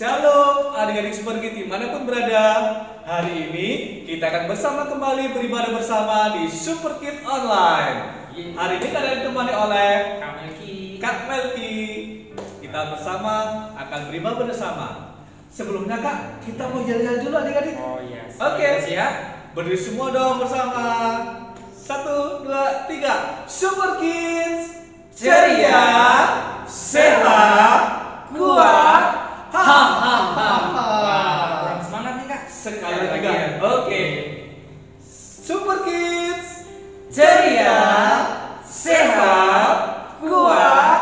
Shalom adik-adik Superkid dimanapun berada. Hari ini kita akan bersama kembali beribadah bersama di Superkid Online. Hari ini kalian ditemani oleh Kak Melki. Kita bersama akan beribadah bersama. Sebelumnya Kak, kita mau jalan-jalan dulu adik-adik. Oh iya. Oke. Siap. Berdiri semua dong bersama. 1, 2, 3. Superkids ceria, sehat, kuat. Kurang semangat nih Kak. Sekali lagi Kak. Oke. Superkids Ceria, sehat, kuat.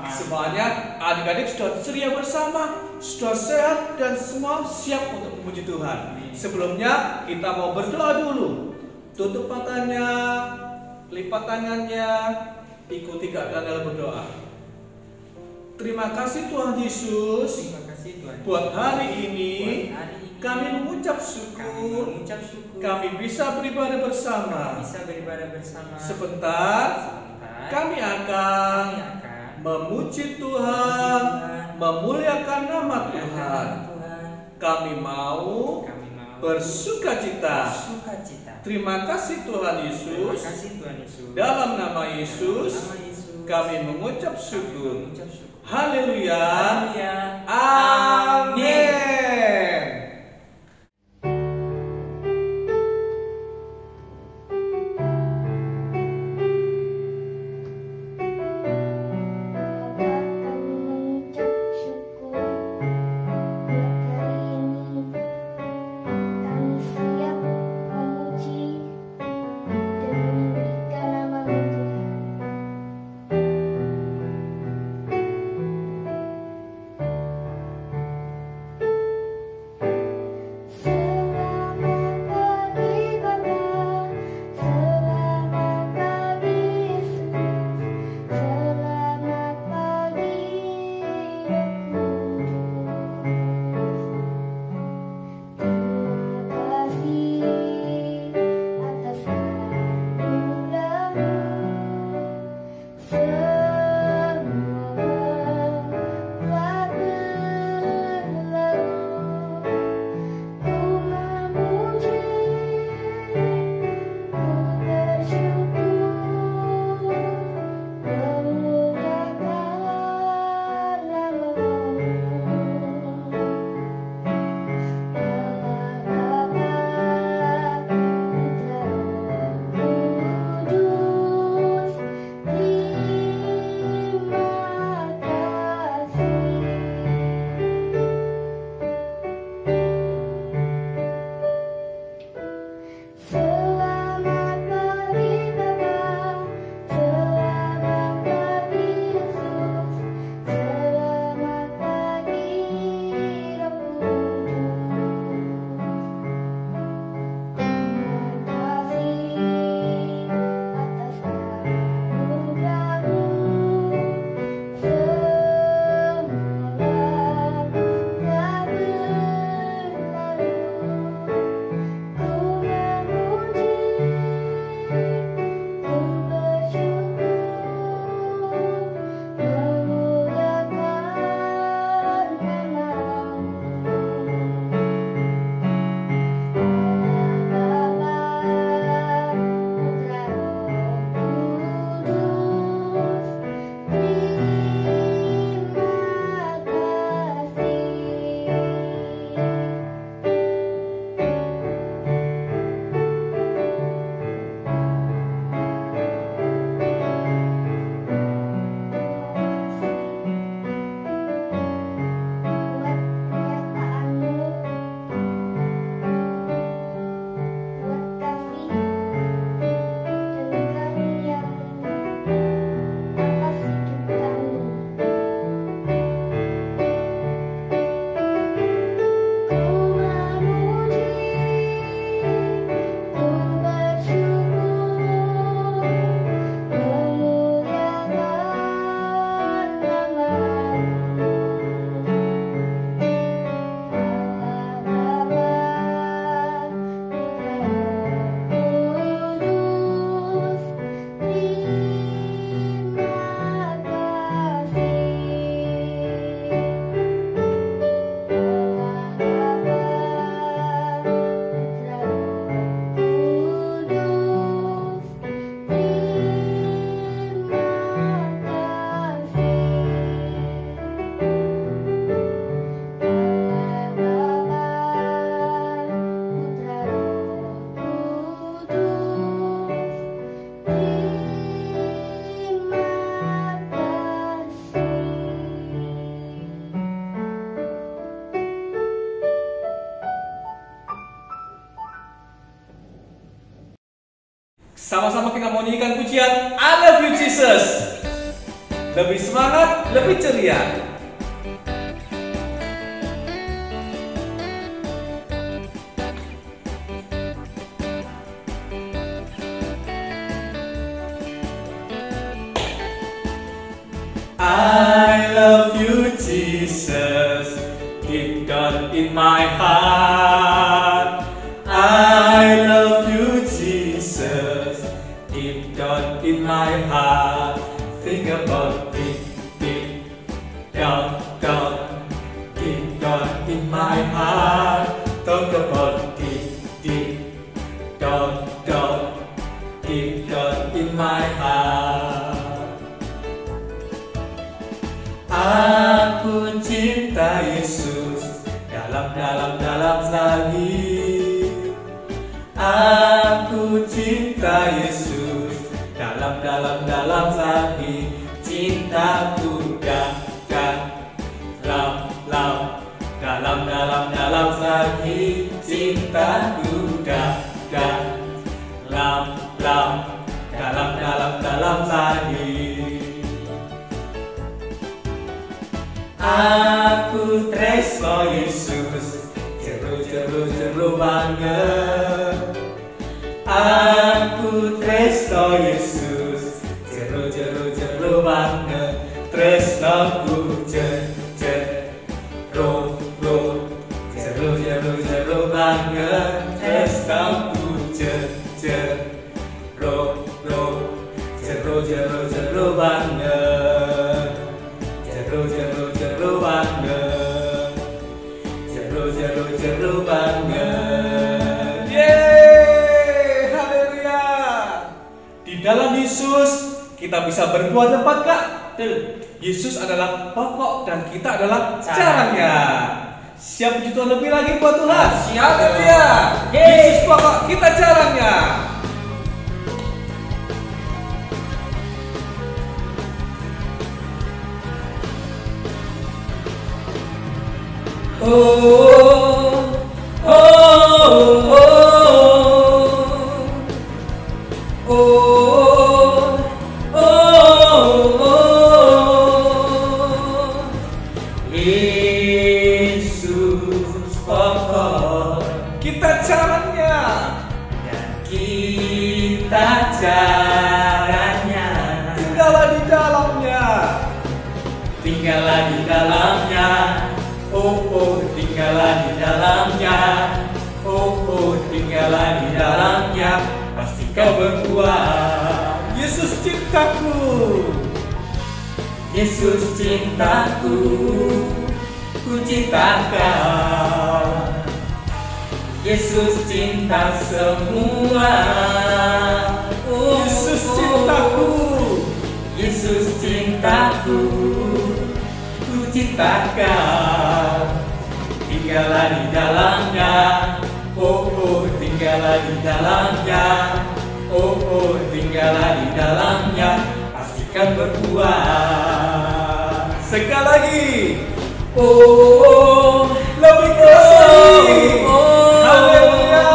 Semuanya adik-adik sudah ceria bersama, sudah sehat dan semua siap untuk memuji Tuhan. Sebelumnya kita mau berdoa dulu. Tutup matanya, lipat tangannya, ikuti Kak dalam berdoa. Terima kasih Tuhan Yesus. Terima kasih Tuhan. Buat hari ini kami mengucap Kami syukur. mengucap syukur. Kami bisa beribadah bersama. Bisa beribadah bersama. Sebentar kami akan memuji Tuhan, memuliakan nama Tuhan. Kami mau bersukacita. Terima kasih Tuhan Yesus. Dalam nama Yesus kami mengucap syukur. Haleluya. Amin. Sama-sama kita mau nyanyikan pujian I Love You Jesus. Lebih semangat, lebih ceria. I love you, Jesus, deep down in my heart. I love you, Jesus, deep down in my heart. Think about it, deep down, deep down in my heart. Talk about it, deep down, deep down in my heart. Aku cinta Yesus dalam hati. Aku cinta Yesus dalam hati. Cintaku dalam hati. Cintaku dalam hati. Aku tresno Yesus, jeru banget. Aku tresno Yesus, jeru banget. Tresnoku jeru banget. Tresnoku jeru banget. Jeru banget. Jeru banget. Yeay, haleluya. Di dalam Yesus kita bisa berbuat lepat, Kak. Yesus adalah pokok dan kita adalah caranya. Siap puji Tuhan lebih lagi buat Tuhan. Haleluya. Yesus pokok, kita caranya. Yesus pokok, kita caranya. Dan kita caranya. Tinggallah di dalamnya. Tinggallah di dalamnya. Tinggallah di dalamnya. Tinggallah di dalamnya. Pasti kau berbuat. Yesus cintaku. Yesus cintaku. Ku cintakan. Yesus cinta semua. Yesus cintaku. Yesus cintaku. Ku cintakan. Tinggallah di dalamnya. Tinggallah di dalamnya. Tinggallah di dalamnya. Pastikan berbuat. Sekali lagi. Lebih keras lagi. Haleluya.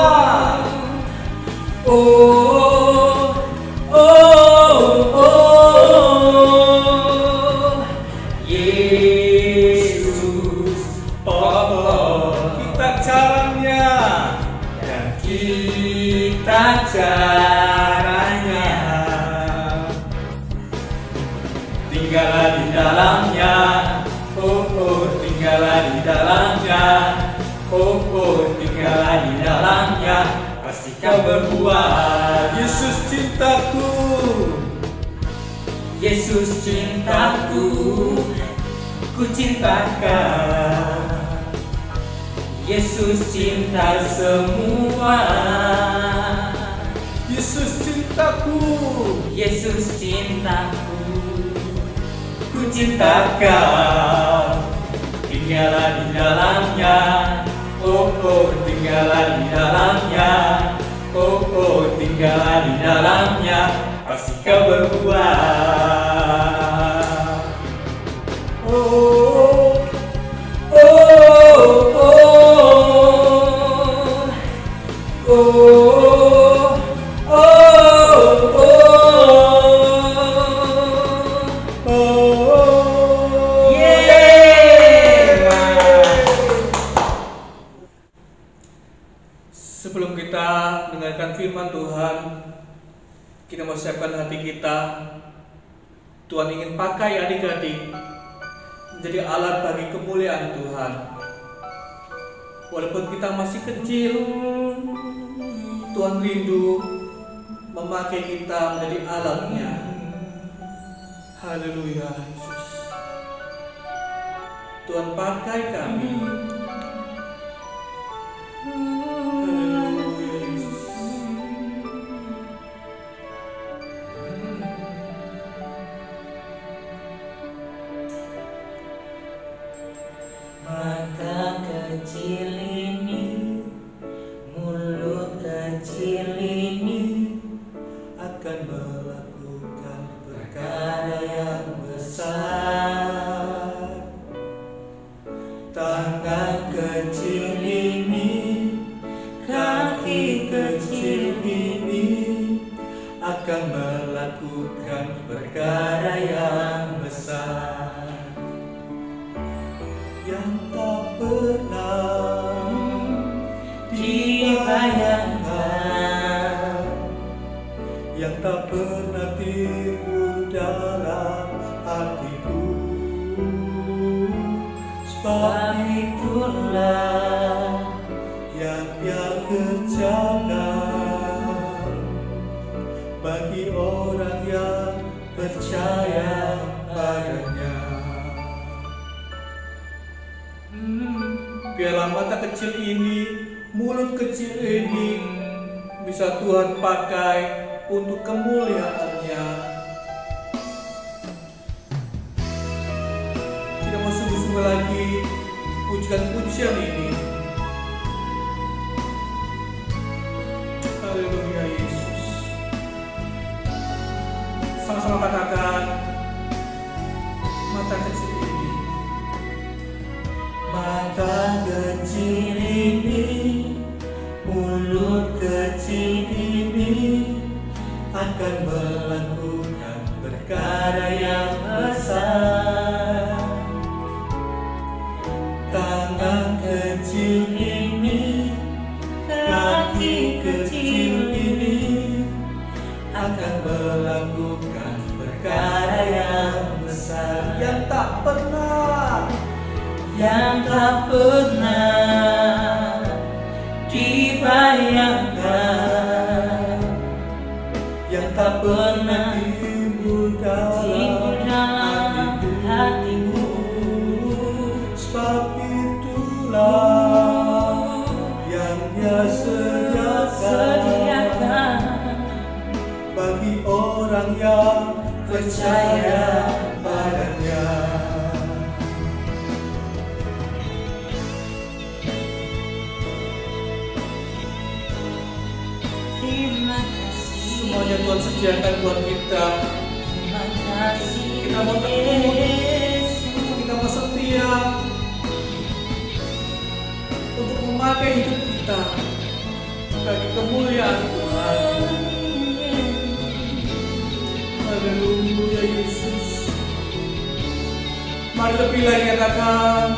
Yesus pokok, kita caranya. Dan kita caranya. Tinggallah di dalamnya. Tinggallah di dalamnya. Tinggallah di dalamnya. Pasti kau berbuat. Yesus cintaku. Yesus cintaku. Ku cintakan. Yesus cinta semua. Yesus cintaku. Yesus cintaku. Ku cintakan. Tinggallah di dalamnya. Tinggallah di dalamnya. Tinggallah di dalamnya. Pasti kau berbuat. Kita mau siapkan hati kita. Tuhan ingin pakai adik-adik menjadi alat bagi kemuliaan Tuhan. Walaupun kita masih kecil, Tuhan rindu memakai kita menjadi alatnya. Haleluya Yesus. Tuhan pakai kami. Haleluya Yesus. Mata kecil ini, mulut kecil ini Akan melakukan perkara yang besar. tangan kecil ini, kaki kecil ini akan melakukan perkara yang besar yang tak pernah dibayangkan, yang tak pernah timbul dalam hatiku. Sebab itulah yang Dia kerjakan bagi orang yang percaya padanya. Biarlah mata kecil ini, mulut kecil ini bisa Tuhan pakai untuk kemuliaan-Nya. Kita mau sungguh-sungguh lagi pujikan pujian ini. Haleluya Yesus. Sama-sama katakan, mata kecil ini, mata kecil ini, mulut kecil ini akan melakukan perkara yang besar. Tangan kecil ini, kaki kecil ini akan melakukan perkara yang besar yang tak pernah dibayangkan, yang tak pernah timbul dalam hatiku. Sebab itulah yang Dia sediakan bagi orang yang percaya padanya. Semuanya Tuhan sediakan buat kita. Kita mau tekun, kita mau setia untuk memakai hidup kita bagi kemuliaan Tuhan. Haleluya Yesus. Mari lebih lagi katakan,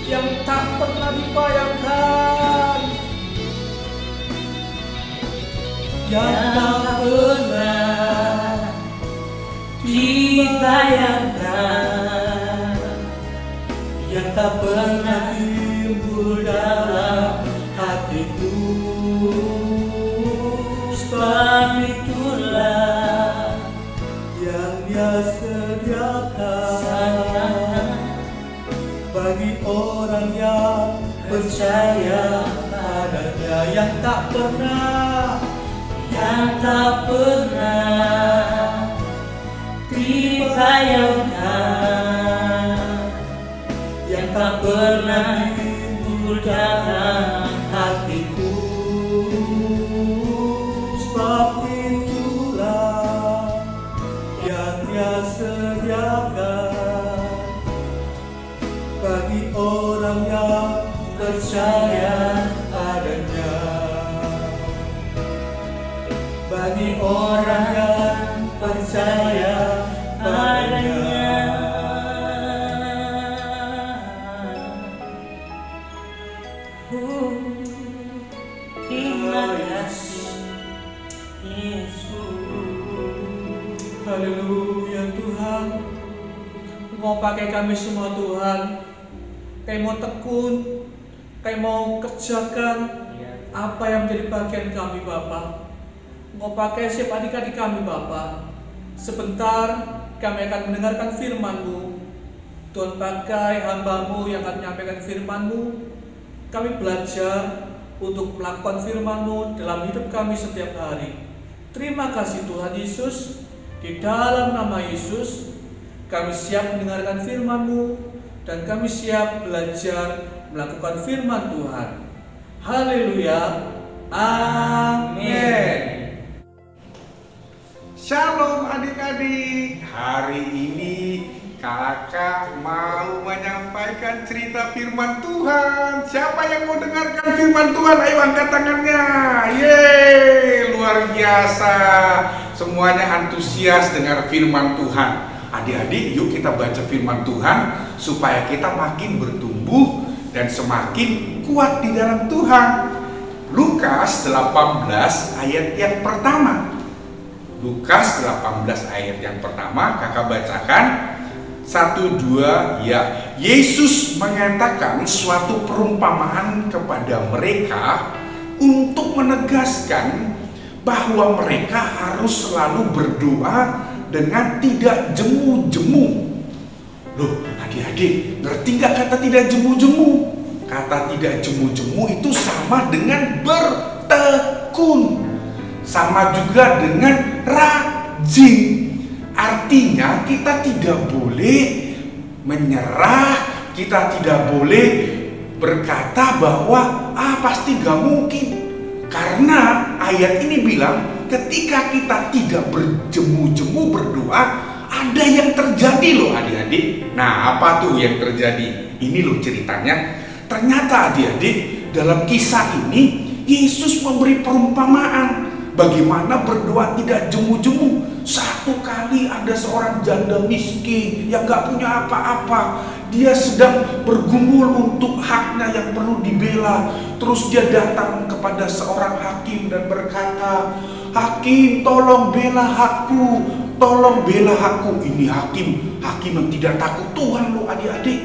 yang tak pernah dibayangkan, yang tak pernah dibayangkan, yang tak pernah timbul dalam hatiku. Sebab itulah yang Dia sediakan bagi orang yang percaya padanya, yang tak pernah dibayangkan, yang tak pernah timbul dalam hatiku. Sebab itulah yang Dia sediakan bagi orang yang percaya padanya, bagi orang yang percaya padanya. Terima kasih Yesus. Haleluya Tuhan. Mau pakai kami semua Tuhan. Kami mau tekun, kami mau kerjakan apa yang menjadi bagian kami Bapa. Mau pakai siap adik-adik kami Bapa. Sebentar kami akan mendengarkan firman-Mu. Tuhan pakai hamba-Mu yang akan menyampaikan firman-Mu. Kami belajar untuk melakukan firman-Mu dalam hidup kami setiap hari. Terima kasih Tuhan Yesus. Di dalam nama Yesus kami siap mendengarkan firman-Mu dan kami siap belajar melakukan firman Tuhan. Haleluya. Amin. Shalom adik-adik. Hari ini kakak mau menyampaikan cerita firman Tuhan. Siapa yang mau dengarkan firman Tuhan? Ayo angkat tangannya. Yeay, luar biasa. Semuanya antusias dengar firman Tuhan. Adik-adik, yuk kita baca firman Tuhan supaya kita makin bertumbuh dan semakin kuat di dalam Tuhan. Lukas 18 ayat yang pertama. Lukas 18 ayat yang pertama, kakak bacakan 1, 2, ya. Yesus mengatakan suatu perumpamaan kepada mereka untuk menegaskan bahwa mereka harus selalu berdoa dengan tidak jemu-jemu. Loh, adik-adik, ngerti nggak kata tidak jemu-jemu? Kata tidak jemu-jemu itu sama dengan bertekun. Sama juga dengan rajin. Artinya kita tidak boleh menyerah, kita tidak boleh berkata bahwa pasti gak mungkin. Karena ayat ini bilang ketika kita tidak berjemu-jemu berdoa, ada yang terjadi loh adik-adik. Nah, apa tuh yang terjadi? Ini loh ceritanya. Ternyata adik-adik, dalam kisah ini Yesus memberi perumpamaan bagaimana berdoa tidak jemu-jemu. Satu kali ada seorang janda miskin yang gak punya apa-apa. Dia sedang bergumul untuk haknya yang perlu dibela. Terus dia datang kepada seorang hakim dan berkata, "Hakim, tolong bela hakku, tolong bela hakku." Ini hakim yang tidak takut Tuhan loh adik-adik.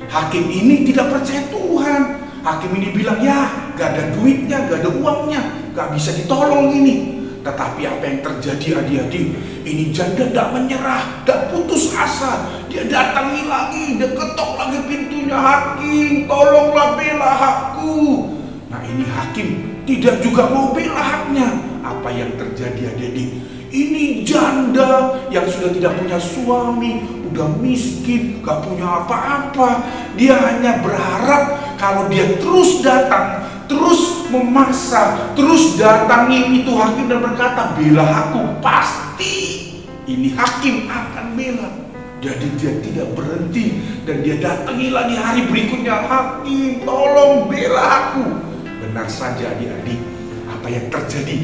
Hakim ini tidak percaya Tuhan. Hakim ini bilang, ya gak ada duitnya, gak ada uangnya, gak bisa ditolong ini. Tetapi apa yang terjadi adik-adik? Ini janda tidak menyerah, tidak putus asa. Dia datangi lagi, dia ketok lagi pintunya. "Hakim, tolonglah bela hakku." Nah, ini hakim tidak juga mau bela haknya. Apa yang terjadi adik-adik? Ini janda yang sudah tidak punya suami, udah miskin, gak punya apa-apa. Dia hanya berharap kalau dia terus datang, terus memaksa, terus datangi itu hakim dan berkata, "Bela aku," pasti ini hakim akan bela. Jadi dia tidak berhenti dan dia datangi lagi hari berikutnya, "Hakim, tolong bela aku." Benar saja adik-adik, apa yang terjadi?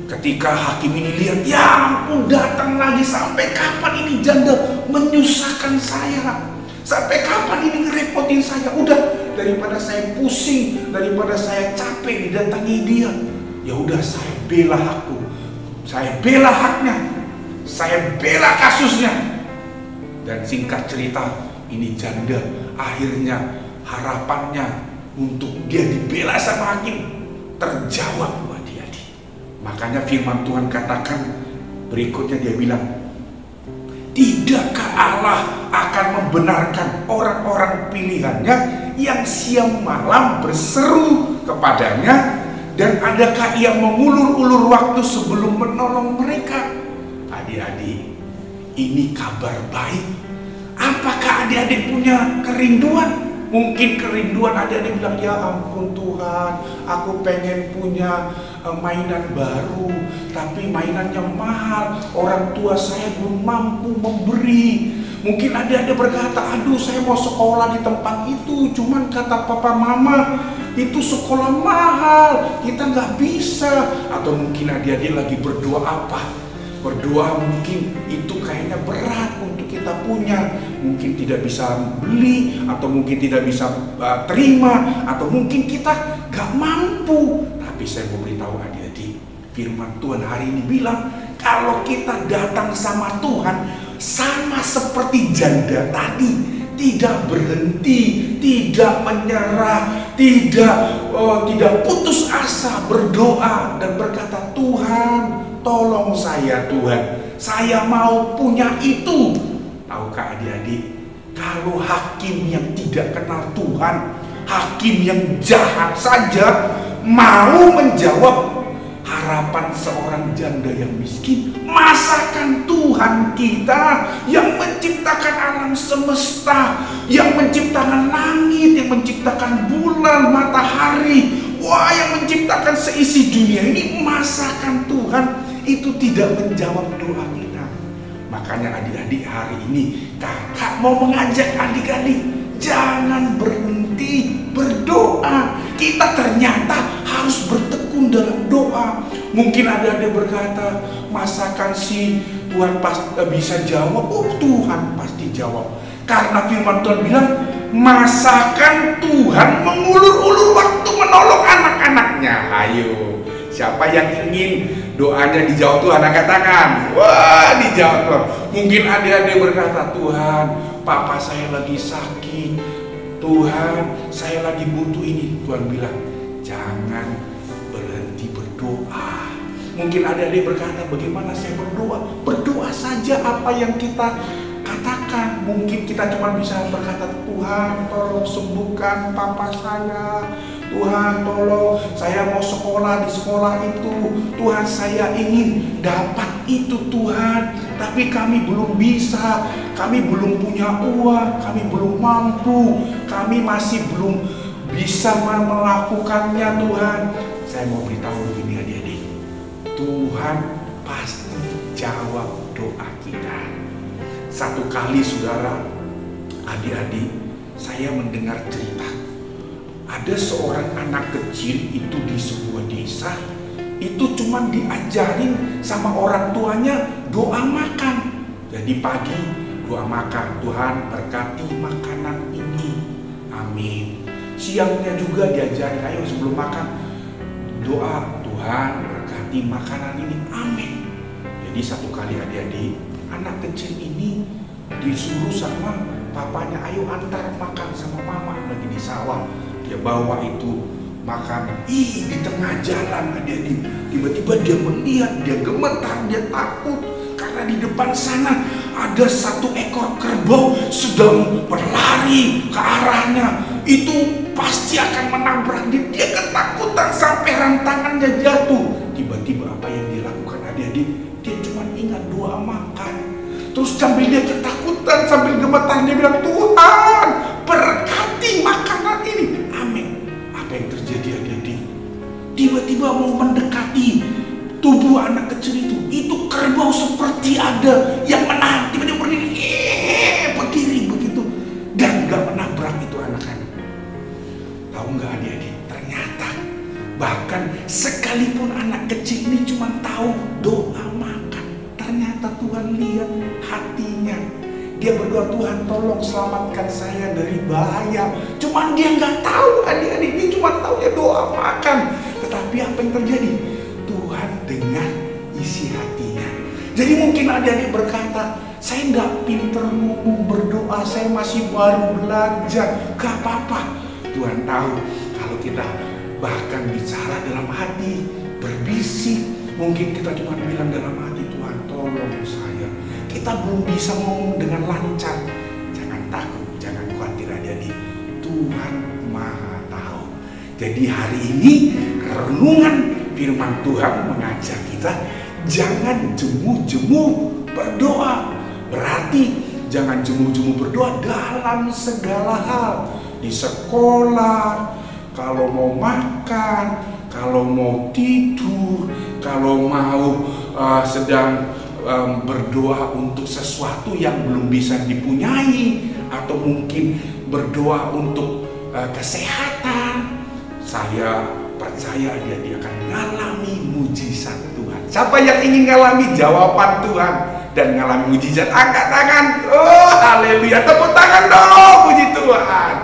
Ketika hakim ini lihat, ya ampun, datang lagi, sampai kapan ini janda menyusahkan saya? Sampai kapan ini ngerepotin saya? Udah, daripada saya pusing, daripada saya capek didatangi dia, ya udah saya bela hakku, saya bela haknya, saya bela kasusnya. Dan singkat cerita, ini janda akhirnya harapannya untuk dia dibela sama hakim terjawab buat dia. Makanya firman Tuhan katakan berikutnya, dia bilang, "Tidakkah Allah akan membenarkan orang-orang pilihannya yang siang malam berseru kepadanya, dan adakah ia mengulur-ulur waktu sebelum menolong mereka?" Adik-adik, ini kabar baik. Apakah adik-adik punya kerinduan? Mungkin kerinduan adik-adik bilang, "Ya ampun Tuhan, aku pengen punya mainan baru, tapi mainannya mahal, orang tua saya belum mampu memberi." Mungkin adik-adik berkata, "Aduh, saya mau sekolah di tempat itu, cuman kata papa mama itu sekolah mahal, kita nggak bisa." Atau mungkin adik-adik lagi berdoa apa? Berdoa mungkin itu kayaknya berat untuk kita punya, mungkin tidak bisa beli, atau mungkin tidak bisa terima, atau mungkin kita gak mampu. Tapi saya mau beritahu adik-adik, Firman Tuhan hari ini bilang, kalau kita datang sama Tuhan, sama seperti janda tadi, tidak berhenti, tidak menyerah, tidak putus asa, berdoa dan berkata, Tuhan, tolong saya Tuhan, saya mau punya itu. Tahukah adik-adik, kalau hakim yang tidak kenal Tuhan, hakim yang jahat saja mau menjawab harapan seorang janda yang miskin, masakan Tuhan kita yang menciptakan alam semesta, yang menciptakan langit, yang menciptakan bulan, matahari, yang menciptakan seisi dunia ini, masakan Tuhan itu tidak menjawab doa kita. Makanya adik-adik, hari ini kakak mau mengajak adik-adik, jangan berhenti berdoa. Kita ternyata harus bertekun dalam doa. Mungkin adik-adik berkata, masakan si Tuhan bisa jawab? Oh, Tuhan pasti jawab. Karena firman Tuhan bilang, masakan Tuhan mengulur-ulur waktu menolong anak-anaknya. Ayo, siapa yang ingin doanya dijawab Tuhan, angkat tangan. Wah, dijawab Tuhan. Mungkin adik-adik berkata, Tuhan, papa saya lagi sakit, Tuhan, saya lagi butuh ini. Tuhan bilang, jangan berhenti berdoa. Mungkin adik-adik berkata, bagaimana saya berdoa? Berdoa saja apa yang kita katakan. Mungkin kita cuma bisa berkata, Tuhan, tolong sembuhkan papa saya. Tuhan, tolong, saya mau sekolah di sekolah itu. Tuhan, saya ingin dapat itu Tuhan, tapi kami belum bisa. Kami belum punya uang, kami belum mampu, kami masih belum bisa melakukannya Tuhan. Saya mau beritahu begini adik-adik, Tuhan pasti jawab doa kita. Satu kali saudara, adik-adik, saya mendengar cerita. Ada seorang anak kecil itu di sebuah desa, itu cuma diajarin sama orang tuanya doa makan. Jadi pagi doa makan, Tuhan berkati makanan ini, amin. Siangnya juga diajarin, ayo sebelum makan doa, Tuhan berkati makanan ini, amin. Jadi satu kali adik-adik, anak kecil ini disuruh sama papanya, ayo antar makan sama mama lagi di sawah. Dia bawa itu makan. Di tengah jalan adik-adik, tiba-tiba dia melihat, dia gemetar, dia takut. Karena di depan sana ada satu ekor kerbau sedang berlari ke arahnya. Itu pasti akan menabrak dia. Dia ketakutan sampai rantangannya jatuh. Tiba-tiba apa yang dia lakukan adik-adik? Dia cuma ingat doa makan. Terus sambil dia ketakutan, sambil gemetar, dia bilang, Tuhan berkati makanan ini, amin. Apa yang terjadi adik-adik? Tiba-tiba mau mendekati tubuh anak kecil itu kerbau seperti ada yang menahan. Tiba-tiba berdiri begitu dan gak menabrak itu anak-anak. Tahu nggak adik-adik? Ternyata bahkan sekalipun anak kecil ini cuma tahu doa makan, ternyata Tuhan lihat hatinya. Dia berdoa, Tuhan tolong selamatkan saya dari bahaya. Cuman dia nggak tahu adik-adik, dia cuma tahu ya doa makan. Tetapi apa yang terjadi? Tuhan dengar isi hatinya. Jadi mungkin adik-adik berkata, saya nggak pinter ngomong berdoa, saya masih baru belajar. Gak apa-apa. Tuhan tahu kalau kita bahkan bicara dalam hati, berbisik, mungkin kita cuma bilang dalam hati, Tuhan tolong saya. Kita belum bisa ngomong dengan lancar. Jangan takut, jangan khawatir adik-adik. Tuhan Maha tahu. Jadi hari ini renungan firman Tuhan mengajak kita jangan jemu-jemu berdoa. Berarti jangan jemu-jemu berdoa dalam segala hal. Di sekolah, kalau mau makan, kalau mau tidur, kalau mau sedang berdoa untuk sesuatu yang belum bisa dipunyai, atau mungkin berdoa untuk kesehatan. Saya percaya dia akan mengalami mujizat Tuhan. Siapa yang ingin mengalami jawaban Tuhan dan mengalami mujizat, angkat tangan. Oh haleluya, tepuk tangan dong, puji Tuhan.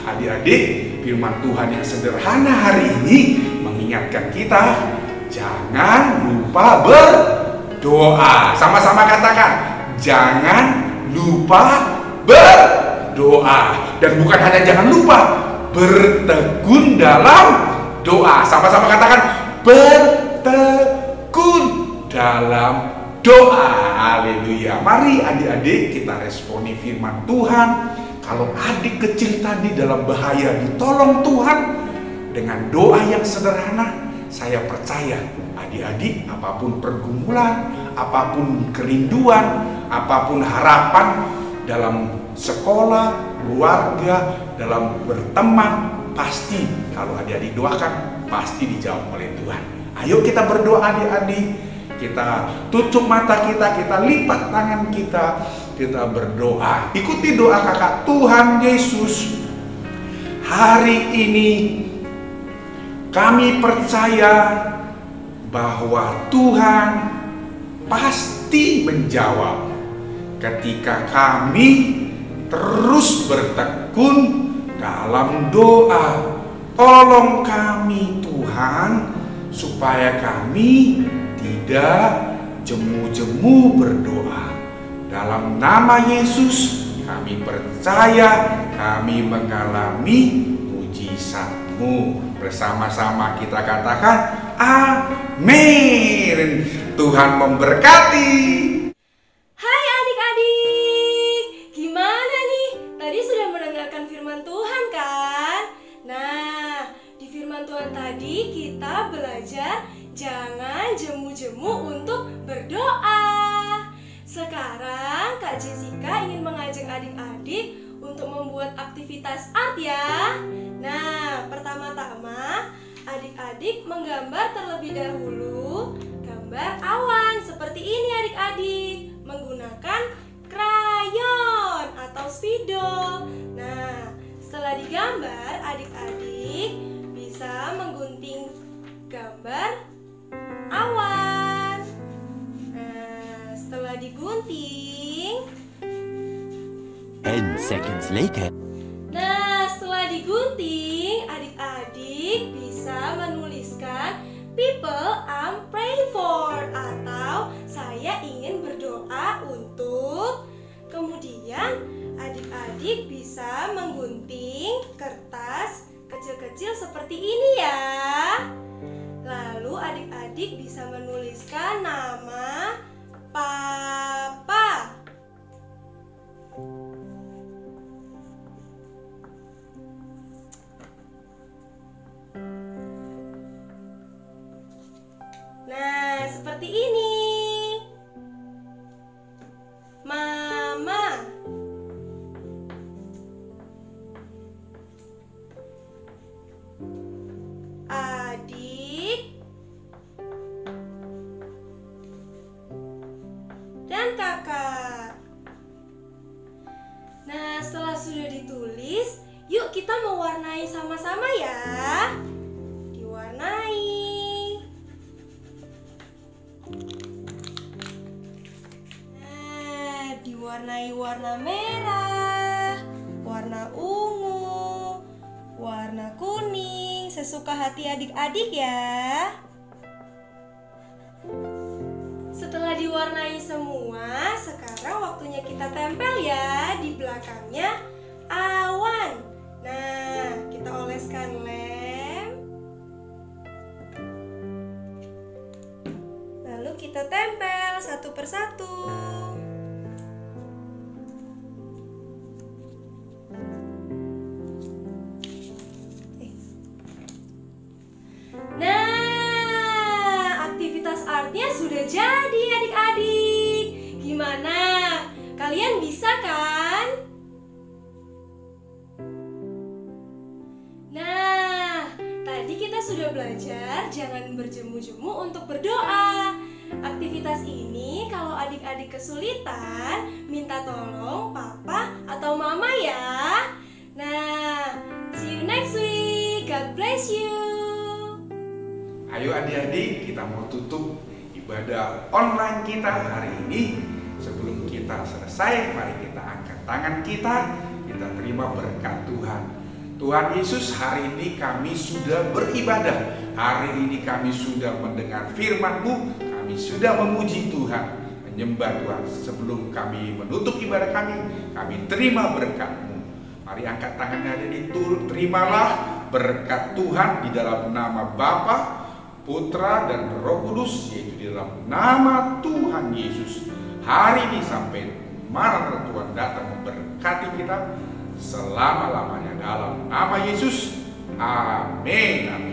Adik-adik, firman Tuhan yang sederhana hari ini mengingatkan kita jangan lupa berdoa. Sama-sama katakan, jangan lupa berdoa. Dan bukan hanya jangan lupa, bertekun dalam doa. Sama-sama katakan, bertekun dalam doa. Haleluya. Mari adik-adik kita responi firman Tuhan. Kalau adik kecil tadi dalam bahaya, ditolong Tuhan dengan doa yang sederhana. Saya percaya adik-adik, apapun pergumulan, apapun kerinduan, apapun harapan dalam sekolah, keluarga, dalam berteman, pasti kalau adik-adik doakan, pasti dijawab oleh Tuhan. Ayo kita berdoa adik-adik. Kita tutup mata kita lipat tangan kita berdoa. Ikuti doa kakak. Tuhan Yesus, hari ini kami percaya bahwa Tuhan pasti menjawab ketika kami terus bertekun dalam doa. Tolong kami Tuhan, supaya kami tidak jemu-jemu berdoa. Dalam nama Yesus kami percaya, kami mengalami mujizat-Mu. Bersama-sama kita katakan amin. Tuhan memberkati. Hai adik-adik, gimana nih? Tadi sudah mendengarkan firman Tuhan kan? Nah, di firman Tuhan tadi kita belajar jangan jemu-jemu untuk berdoa. Sekarang Kak Jessica ingin mengajak adik-adik untuk membuat aktivitas art ya. Nah, pertama-tama adik-adik menggambar terlebih dahulu gambar awan seperti ini adik-adik, menggunakan krayon atau spidol. Nah, setelah digambar, adik-adik bisa menggunting gambar awan. Nah, setelah digunting, 10 seconds later. Nah, setelah digunting, adik-adik bisa menuliskan people I'm praying for atau saya ingin berdoa untuk. Kemudian adik-adik bisa menggunting kertas kecil-kecil seperti ini ya. Lalu adik-adik bisa menuliskan nama Papa. Nah, seperti ini. Mama. Adik. Dan kakak. Nah, setelah sudah ditulis, yuk kita mewarnai sama-sama ya. Diwarnai. Diwarnai warna merah, warna ungu, warna kuning, sesuka hati adik-adik ya. Setelah diwarnai semua, sekarang waktunya kita tempel ya di belakangnya awan. Nah, kita oleskan lem. Lalu kita tempel satu persatu. Nah, aktivitas artnya sudah jadi adik-adik. Gimana? Kalian bisa kan? Nah, tadi kita sudah belajar jangan berjemu-jemu untuk berdoa. Aktivitas ini kalau adik-adik kesulitan, minta tolong papa atau mama ya. Nah, see you next week. God bless you. Ayo adik-adik, kita mau tutup ibadah online kita hari ini. Sebelum kita selesai, mari kita angkat tangan kita terima berkat Tuhan. Tuhan Yesus, hari ini kami sudah beribadah Hari ini kami sudah mendengar firman-Mu, kami sudah memuji Tuhan, menyembah Tuhan. Sebelum kami menutup ibadah kami terima berkat-Mu. Mari angkat tangannya aja terimalah berkat Tuhan di dalam nama Bapa, Putra, dan Roh Kudus, yaitu di dalam nama Tuhan Yesus. Hari ini sampai mana Tuhan datang memberkati kita selama-lamanya dalam nama Yesus. Amin.